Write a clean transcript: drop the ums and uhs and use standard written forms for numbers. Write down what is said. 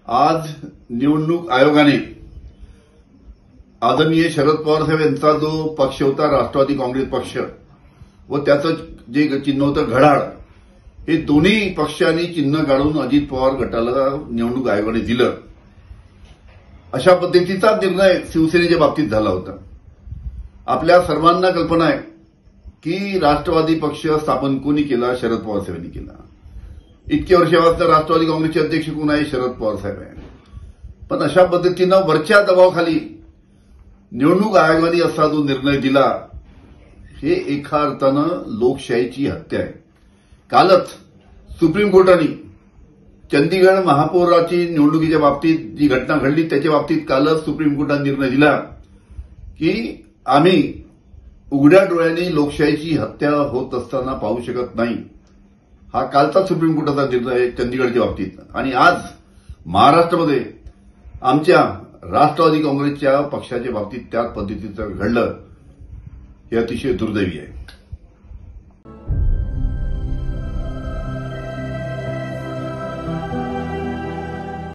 आज निवडणूक आयोगाने आदरणीय शरद पवार साहेब यांचा जो पक्ष होता राष्ट्रवादी काँग्रेस पक्ष व त्याचं जे चिन्ह होतं घड्याळ, हे दोन्ही पक्षांनी चिन्ह काढून अजित पवार गटाला निवडणूक आयोगाने दिलं. अशा पद्धतीचा निर्णय शिवसेनेच्या बाबतीत झाला होता. आपल्या सर्वांना कल्पना आहे की राष्ट्रवादी पक्ष स्थापन कोणी केला? शरद पवार साहेबांनी केला. इतक्या वर्षापासून राष्ट्रवादी काँग्रेसचे अध्यक्ष कोण आहे? शरद पवार साहेब आहे. पण अशा पद्धतीनं वरच्या दबावाखाली निवडणूक आयोगाने असा जो निर्णय दिला, हे एका अर्थानं लोकशाहीची हत्या आहे. कालच सुप्रीम कोर्टाने चंदीगड महापौराची निवडणुकीच्या बाबतीत जी घटना घडली त्याच्या बाबतीत कालच सुप्रीम कोर्टाने निर्णय दिला की आम्ही उघड्या डोळ्यांनी लोकशाहीची हत्या होत असताना पाहू शकत नाही. हा कालचा सुप्रीम कोर्टाचा निर्णय आहे चंदीगडच्या बाबतीत. आणि आज महाराष्ट्रामध्ये आमच्या राष्ट्रवादी काँग्रेसच्या पक्षाच्या बाबतीत त्या पद्धतीचं घडलं, हे अतिशय दुर्दैवी आहे.